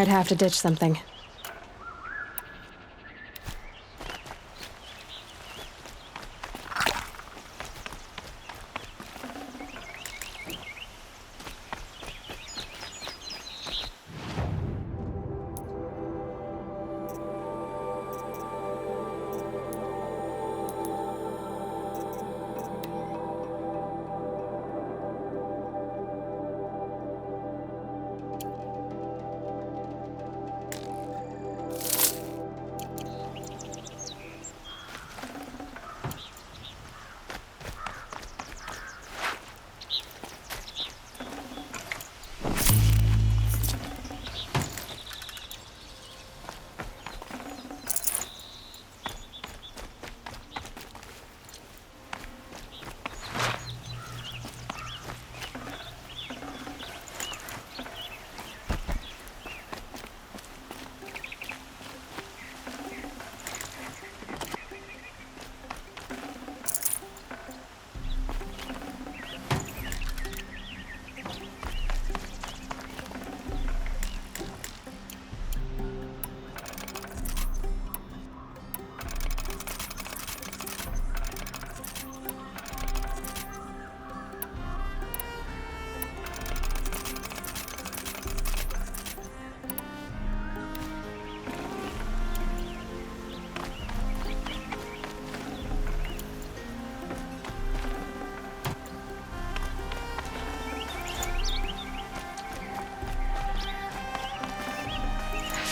I'd have to ditch something.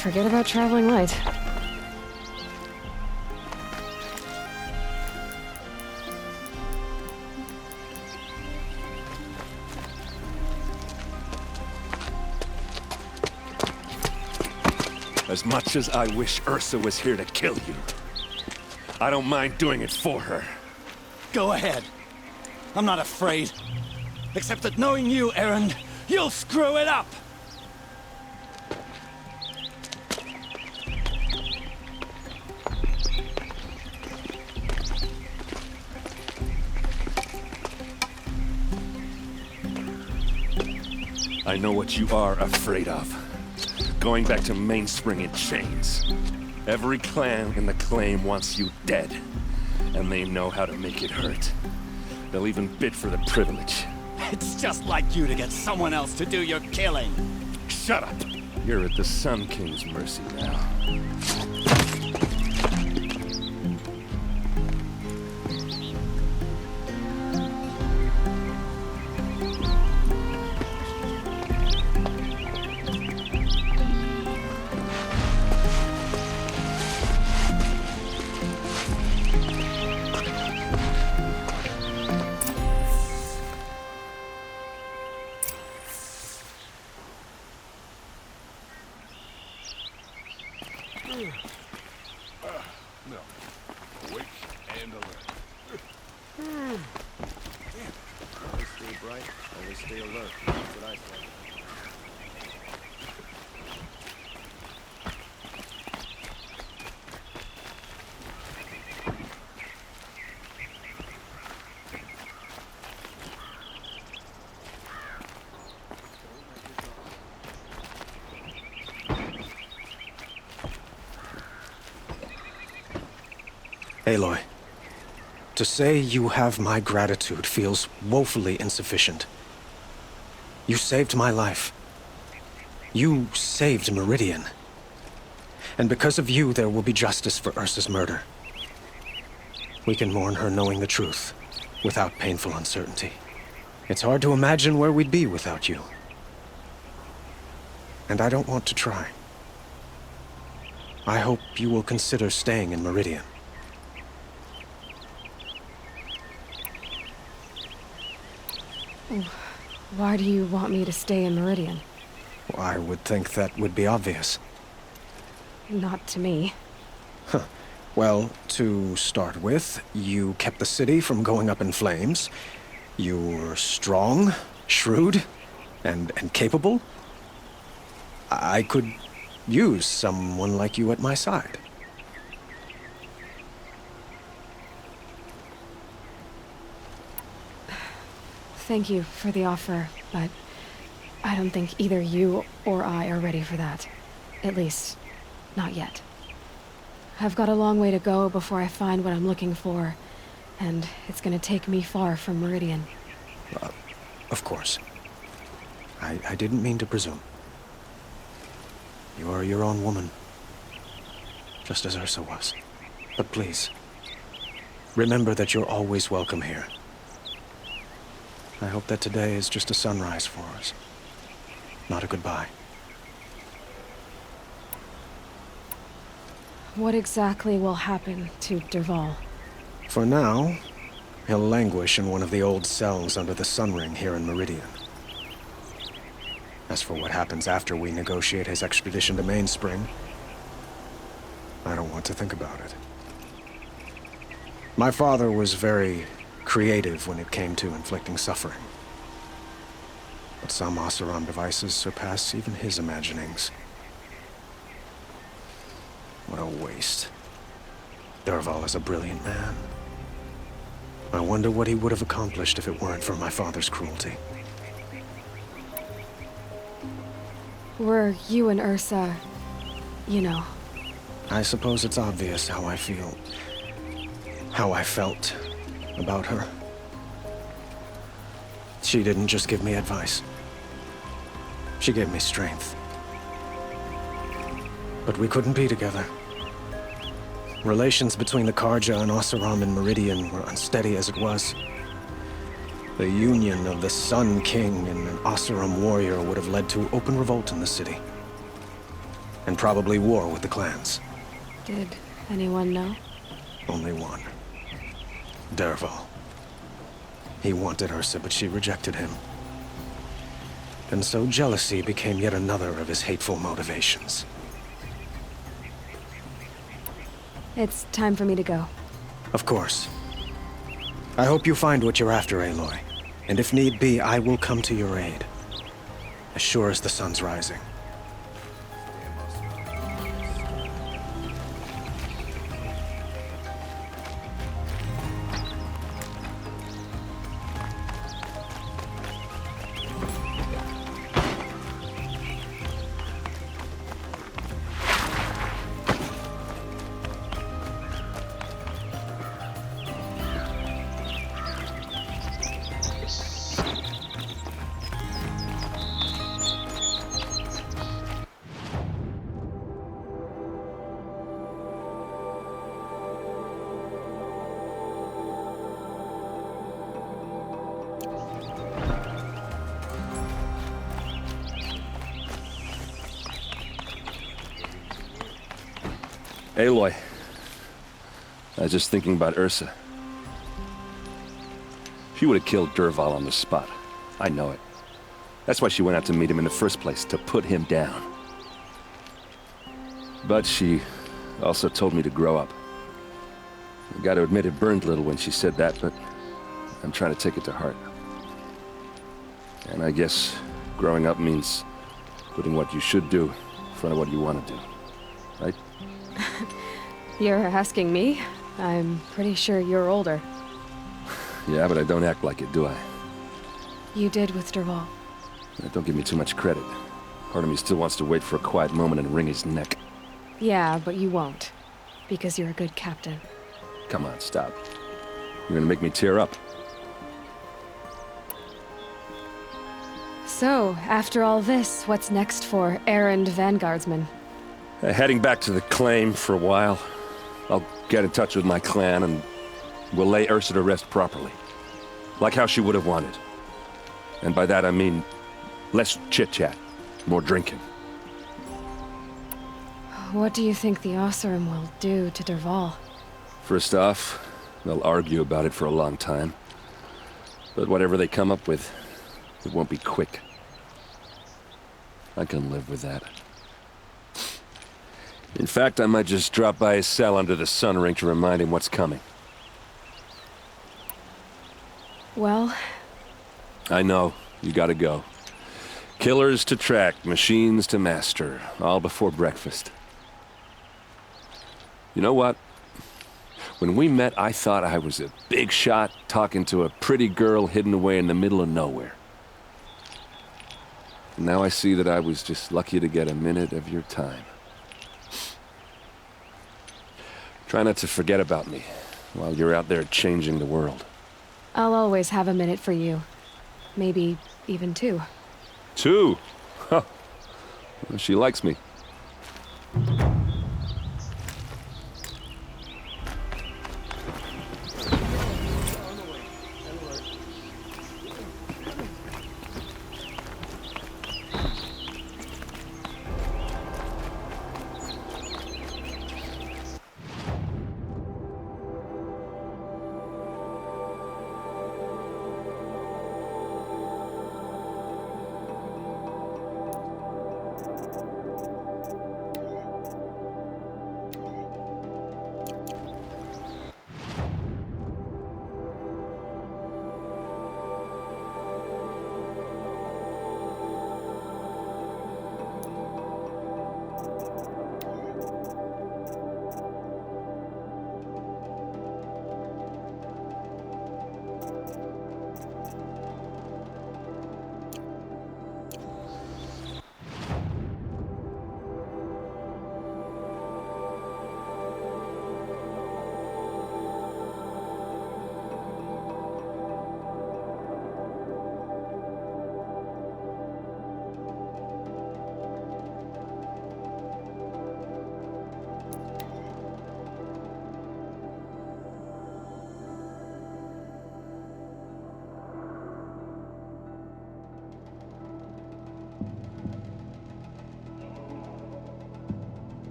Forget about traveling light. As much as I wish Ursa was here to kill you, I don't mind doing it for her. Go ahead. I'm not afraid. Except that knowing you, Erend, you'll screw it up! I know what you are afraid of. Going back to Mainspring in chains. Every clan in the claim wants you dead. And they know how to make it hurt. They'll even bid for the privilege. It's just like you to get someone else to do your killing. Shut up! You're at the Sun King's mercy now. No. Awake and alert. Always stay bright, always stay alert. That's what I say. Aloy, to say you have my gratitude feels woefully insufficient. You saved my life. You saved Meridian. And because of you, there will be justice for Ursa's murder. We can mourn her knowing the truth, without painful uncertainty. It's hard to imagine where we'd be without you. And I don't want to try. I hope you will consider staying in Meridian. Why do you want me to stay in Meridian? Well, I would think that would be obvious. Not to me. Well, to start with, you kept the city from going up in flames. You were strong, shrewd, and capable. I could use someone like you at my side. Thank you for the offer, but I don't think either you or I are ready for that. At least, not yet. I've got a long way to go before I find what I'm looking for, and it's gonna take me far from Meridian. Of course. I didn't mean to presume. You are your own woman, just as Ursa was. But please, remember that you're always welcome here. I hope that today is just a sunrise for us, not a goodbye. What exactly will happen to Dervahl? For now, he'll languish in one of the old cells under the Sun Ring here in Meridian. As for what happens after we negotiate his extradition to Mainspring, I don't want to think about it. My father was very creative when it came to inflicting suffering. But some Oseram devices surpass even his imaginings. What a waste. Dervahl is a brilliant man. I wonder what he would have accomplished if it weren't for my father's cruelty. Were you and Ursa, you know? I suppose it's obvious how I feel. How I felt about her. She didn't just give me advice. She gave me strength. But we couldn't be together. Relations between the Karja and Oseram in Meridian were unsteady as it was. The union of the Sun King and an Oseram warrior would have led to open revolt in the city. And probably war with the clans. Did anyone know? Only one. Dervahl. He wanted Ursa, but she rejected him. And so jealousy became yet another of his hateful motivations. It's time for me to go. Of course. I hope you find what you're after, Aloy. And if need be, I will come to your aid. As sure as the sun's rising. Aloy, I was just thinking about Ursa. She would have killed Dervahl on the spot. I know it. That's why she went out to meet him in the first place, to put him down. But she also told me to grow up. I gotta admit it burned a little when she said that, but I'm trying to take it to heart. And I guess growing up means putting what you should do in front of what you want to do. Right? You're asking me? I'm pretty sure you're older. Yeah, but I don't act like it, do I? You did with Dervahl. Don't give me too much credit. Part of me still wants to wait for a quiet moment and wring his neck. Yeah, but you won't. Because you're a good captain. Come on, stop. You're gonna make me tear up. So, after all this, what's next for errand vanguardsman? Heading back to the claim for a while. I'll get in touch with my clan and we'll lay Ursa to rest properly. Like how she would have wanted. And by that I mean less chit-chat, more drinking. What do you think the Oseram will do to Dervahl? First off, they'll argue about it for a long time. But whatever they come up with, it won't be quick. I can live with that. In fact, I might just drop by his cell under the Sun Ring to remind him what's coming. Well... I know. You gotta go. Killers to track, machines to master, all before breakfast. You know what? When we met, I thought I was a big shot talking to a pretty girl hidden away in the middle of nowhere. Now I see that I was just lucky to get a minute of your time. Try not to forget about me while you're out there changing the world. I'll always have a minute for you. Maybe even two. 2? Huh. She likes me.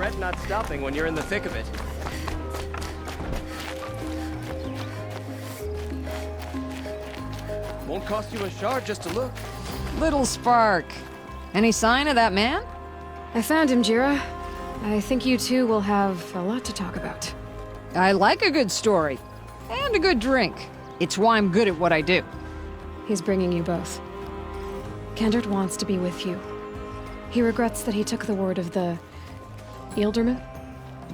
Regret not stopping when you're in the thick of it. Won't cost you a shard just to look. Little Spark. Any sign of that man? I found him, Jira. I think you two will have a lot to talk about. I like a good story. And a good drink. It's why I'm good at what I do. He's bringing you both. Kendrick wants to be with you. He regrets that he took the word of the Ealdorman?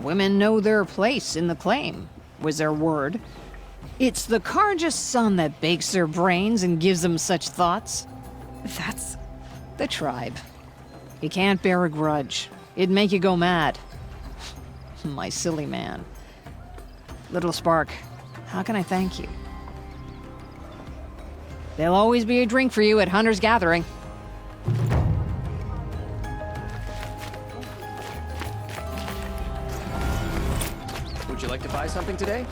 Women know their place in the claim, was their word. It's the Carja's son that bakes their brains and gives them such thoughts. That's... The tribe. You can't bear a grudge. It'd make you go mad. My silly man. Little Spark, how can I thank you? There'll always be a drink for you at Hunter's Gathering. Would you like to buy something today?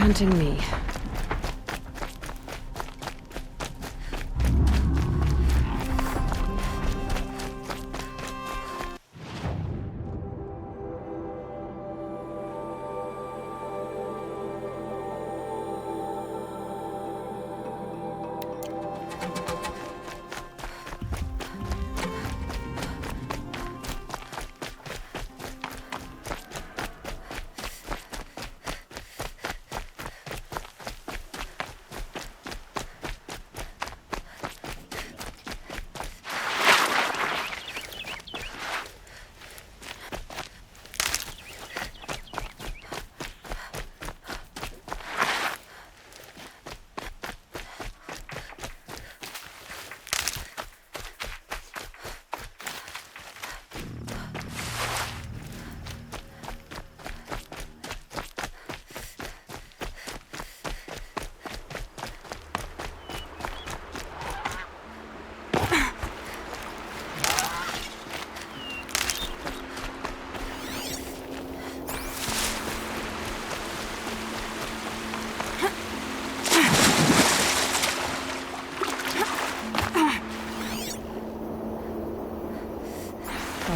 hunting me.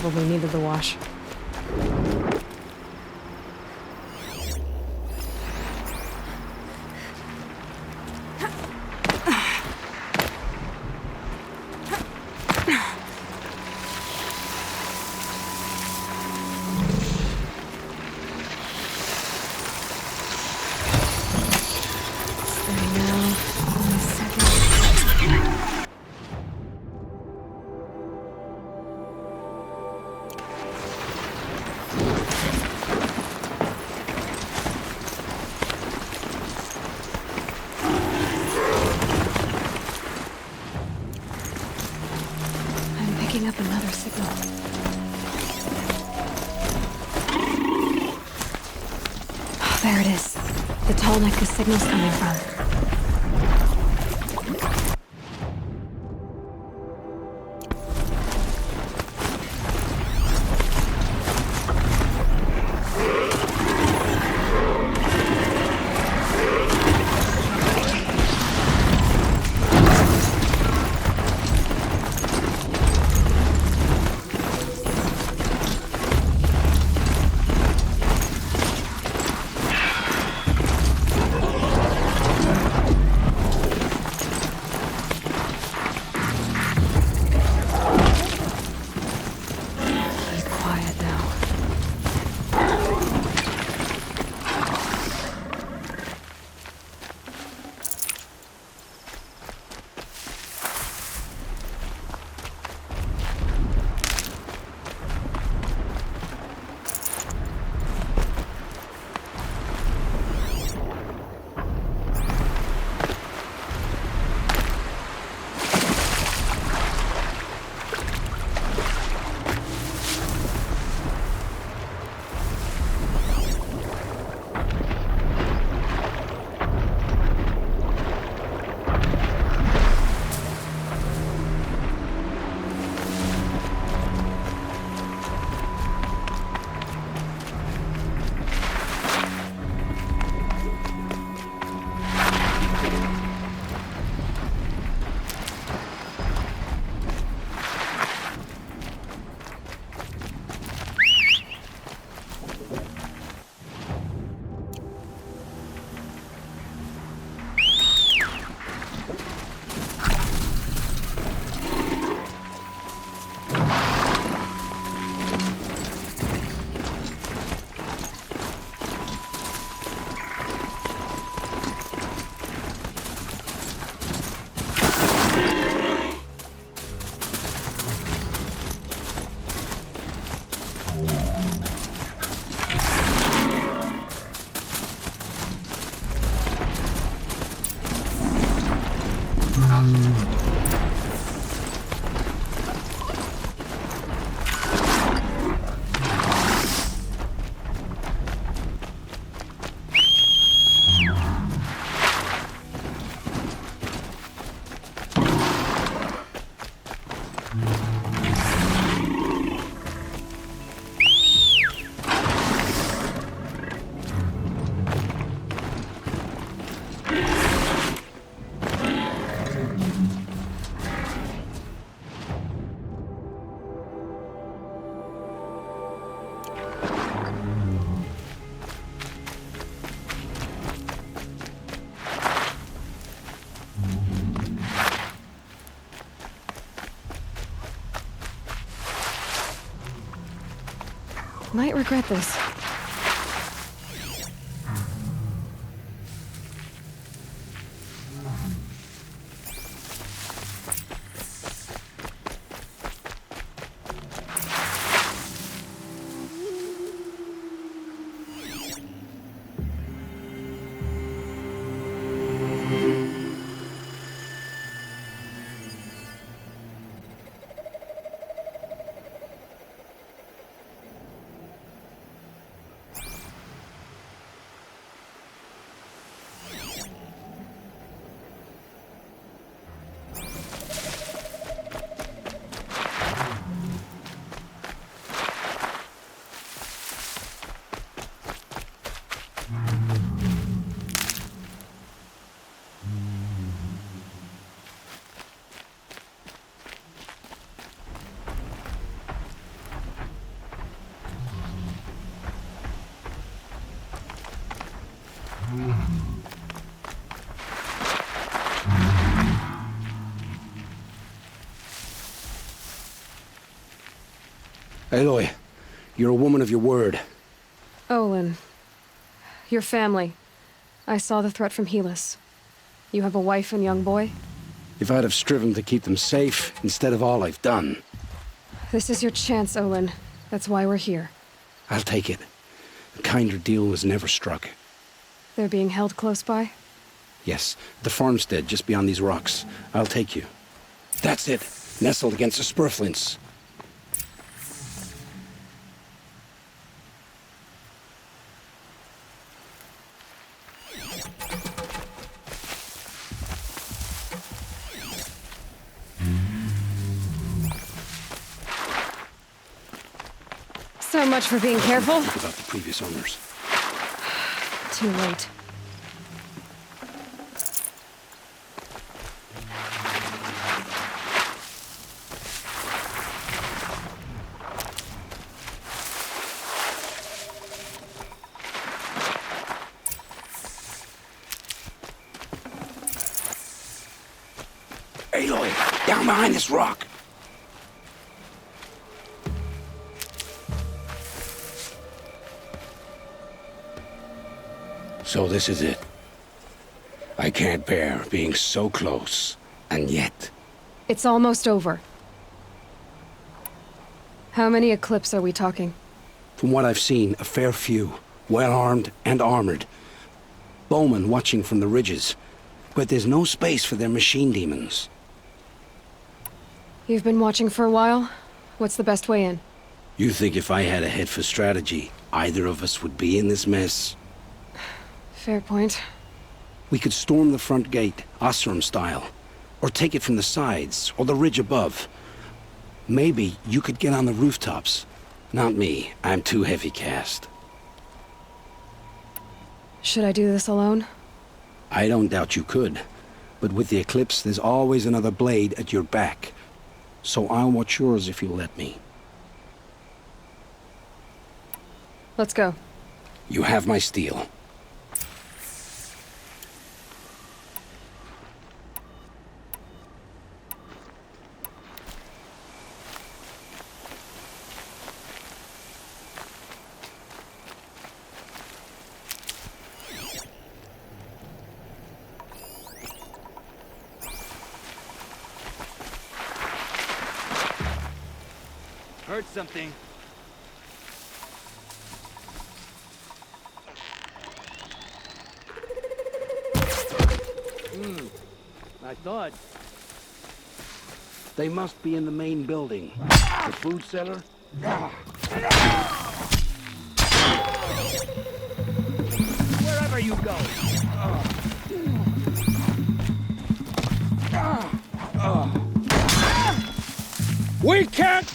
Probably needed the wash. Picking up another signal. Oh, there it is. The Tallneck the signal's coming from. Might regret this. Aloy, you're a woman of your word. Olin. Your family. I saw the threat from Helis. You have a wife and young boy? If I'd have striven to keep them safe instead of all I've done, This is your chance, Olin. That's why we're here. I'll take it. A kinder deal was never struck. They're being held close by? Yes, the farmstead just beyond these rocks. I'll take you. That's it. Nestled against the spurflints. So much for being careful. Think about the previous owners. Too late. Aloy, down behind this rock. So this is it. I can't bear being so close, and yet... It's almost over. How many Eclipse are we talking? From what I've seen, a fair few. Well-armed and armored. Bowmen watching from the ridges. But there's no space for their machine demons. You've been watching for a while? What's the best way in? You think if I had a head for strategy, either of us would be in this mess? Fair point. We could storm the front gate, Osram style. Or take it from the sides, or the ridge above. Maybe you could get on the rooftops. Not me. I'm too heavy cast. Should I do this alone? I don't doubt you could. But with the Eclipse, there's always another blade at your back. So I'll watch yours if you'll let me. Let's go. You have my steel. Heard something. I thought. They must be in the main building. The food cellar? Wherever you go. We can't...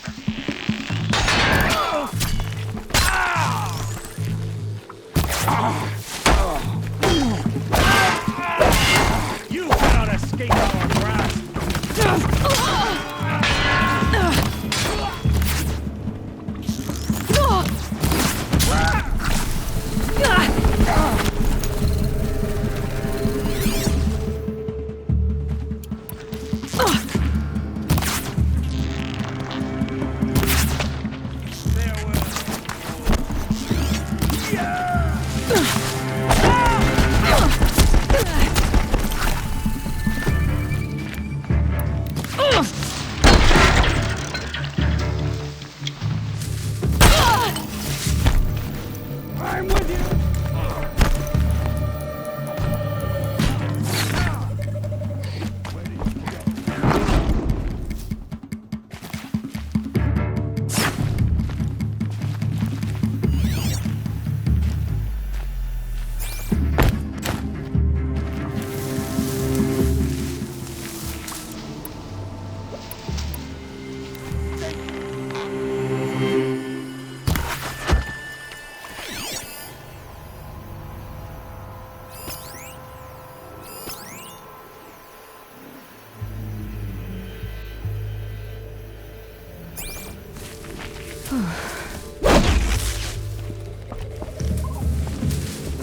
You cannot escape our grasp.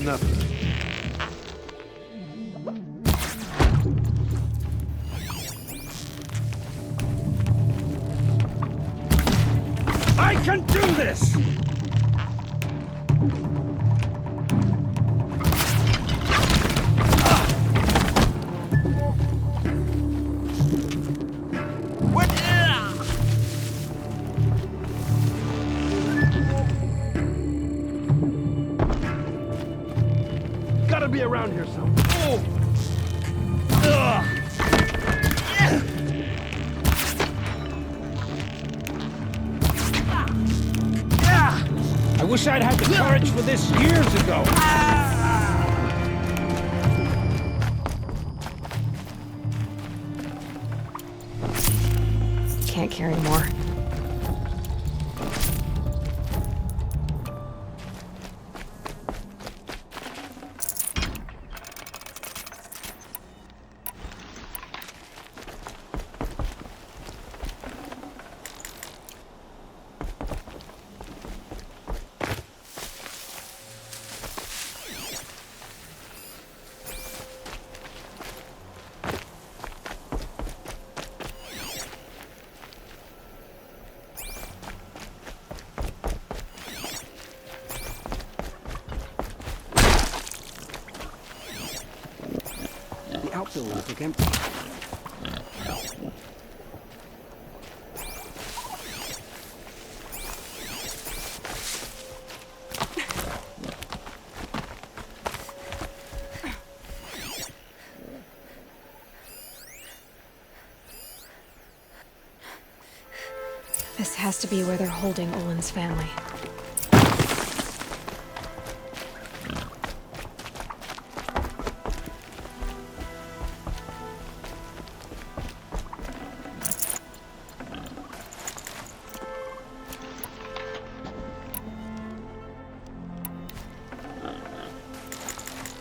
Enough. I can do this! Gotta be around here somewhere. I wish I'd had the courage for this years ago. Can't carry more. The outbuildings look empty. This has to be where they're holding Olin's family.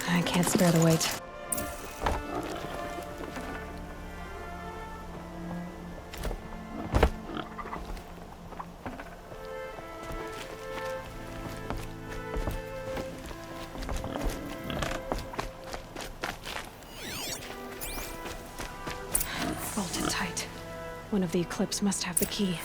I can't spare the weight. Bolted tight. One of the Eclipse must have the key.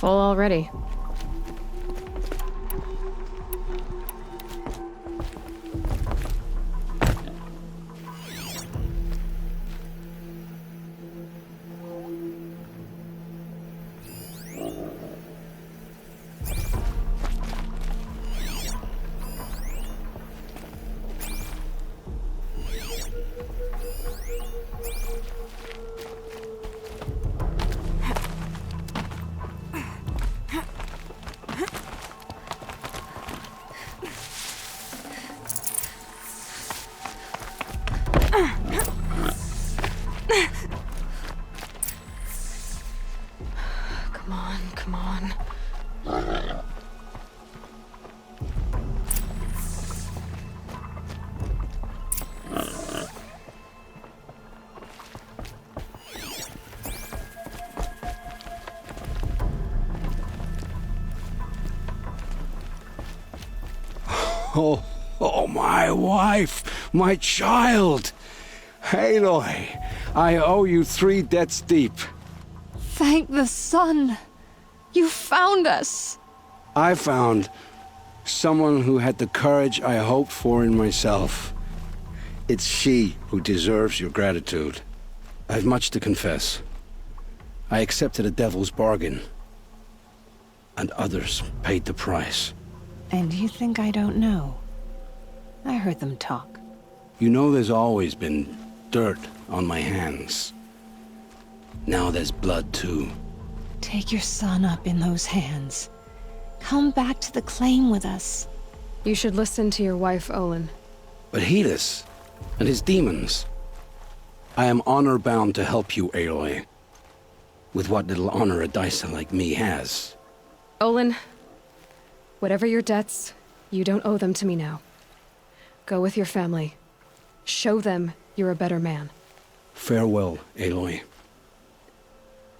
Full already. Oh, my wife, my child. Aloy, I owe you 3 debts deep. Thank the sun! You found us! I found someone who had the courage I hoped for in myself. It's she who deserves your gratitude. I've much to confess. I accepted a devil's bargain, and others paid the price. And you think I don't know? I heard them talk. You know there's always been dirt on my hands. Now there's blood too. Take your son up in those hands. Come back to the claim with us. You should listen to your wife, Olin. But Hedis and his demons. I am honor-bound to help you, Aloy. With what little honor a dicer like me has. Olin, whatever your debts, you don't owe them to me now. Go with your family. Show them you're a better man. Farewell, Aloy.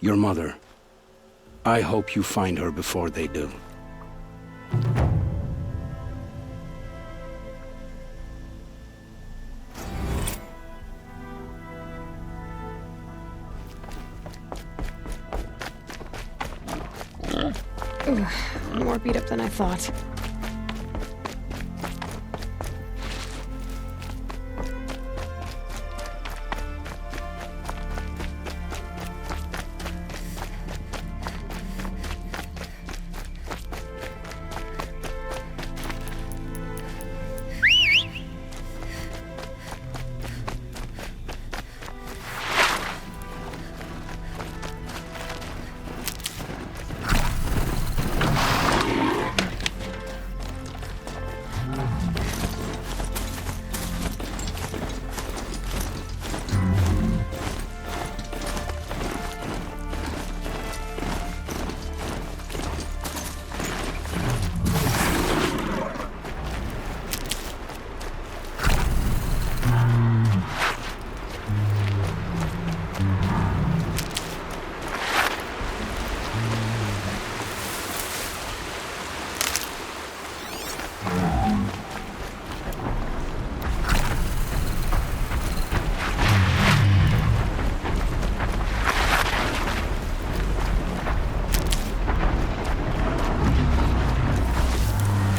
Your mother. I hope you find her before they do. Ugh, more beat up than I thought.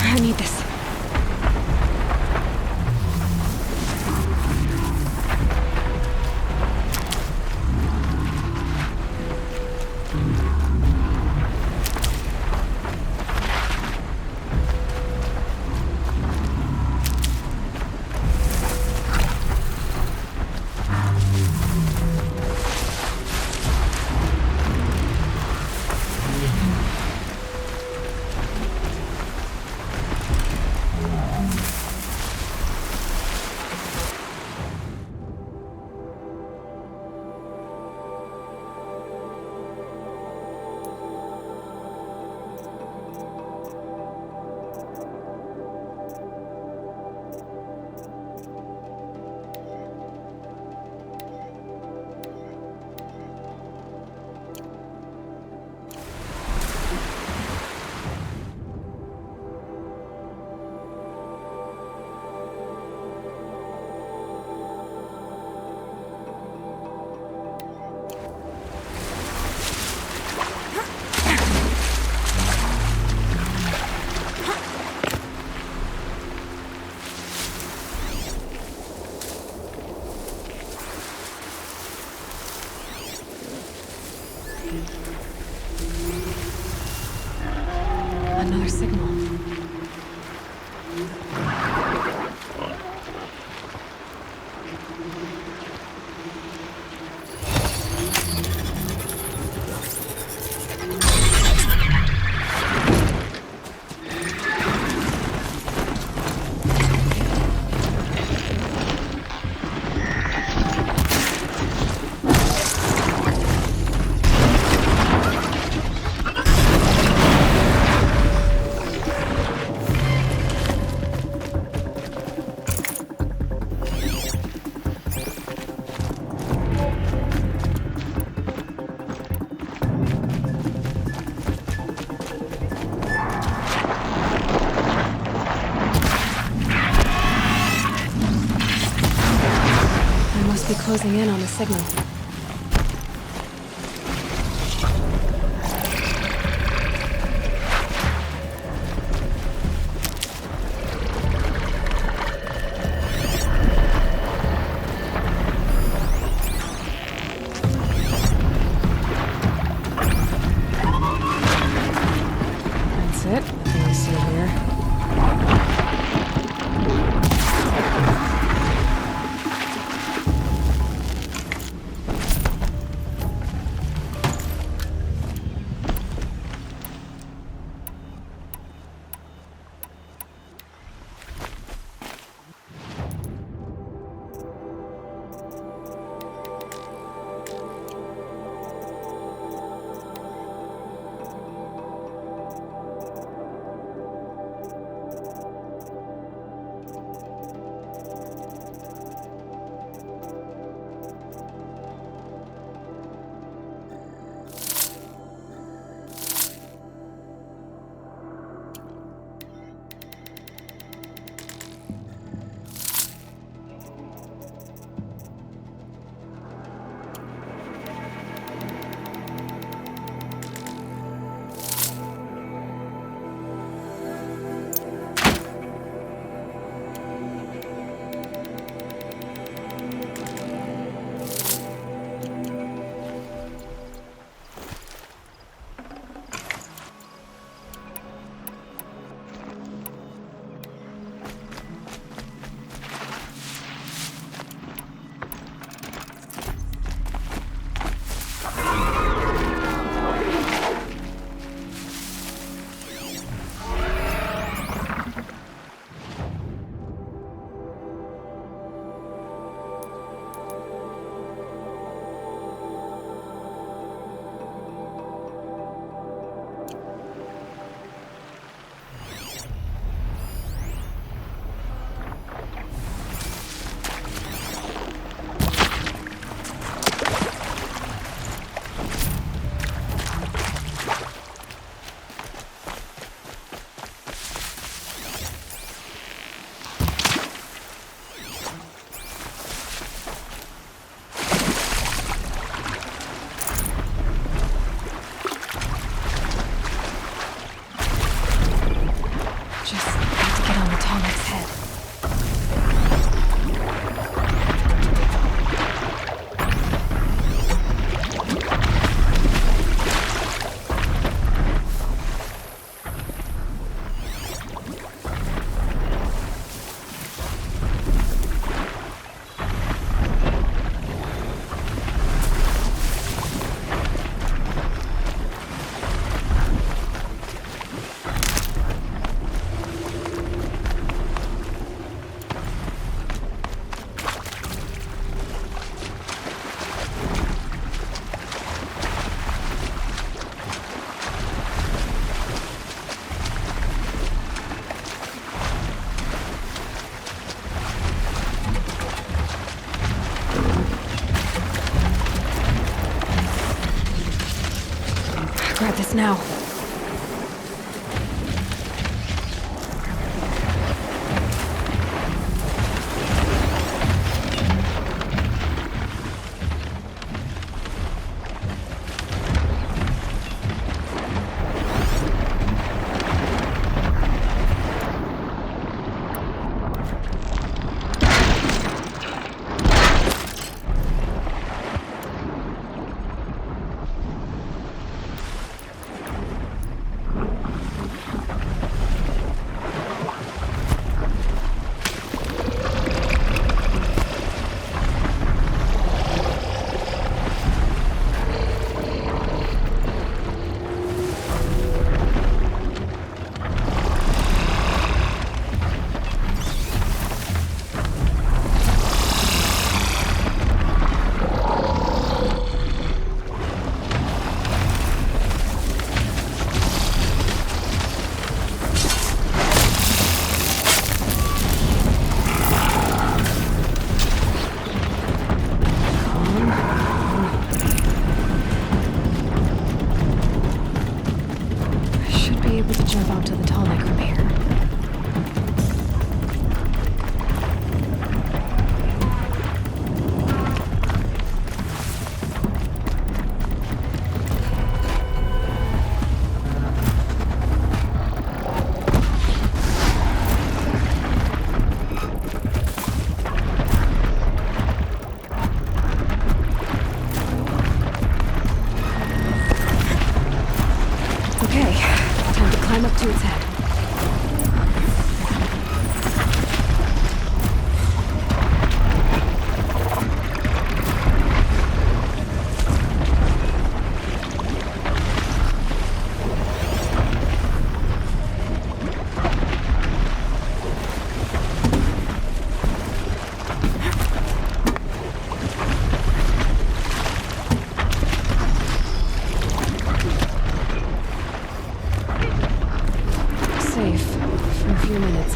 I need this. Another signal. be closing in on the signal. That's it. Let me see here. Just need to get on the Tallneck's head. Grab this now.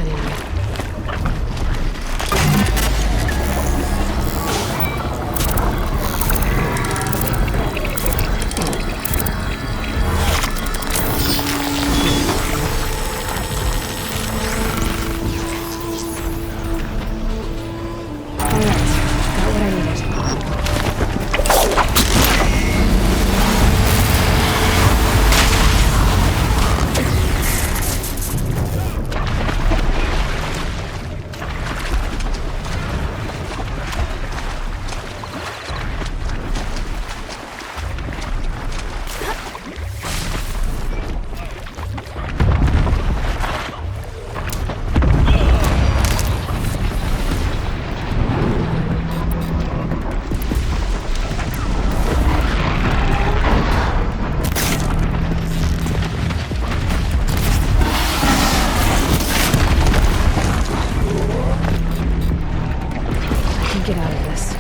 anyway. Get out of this.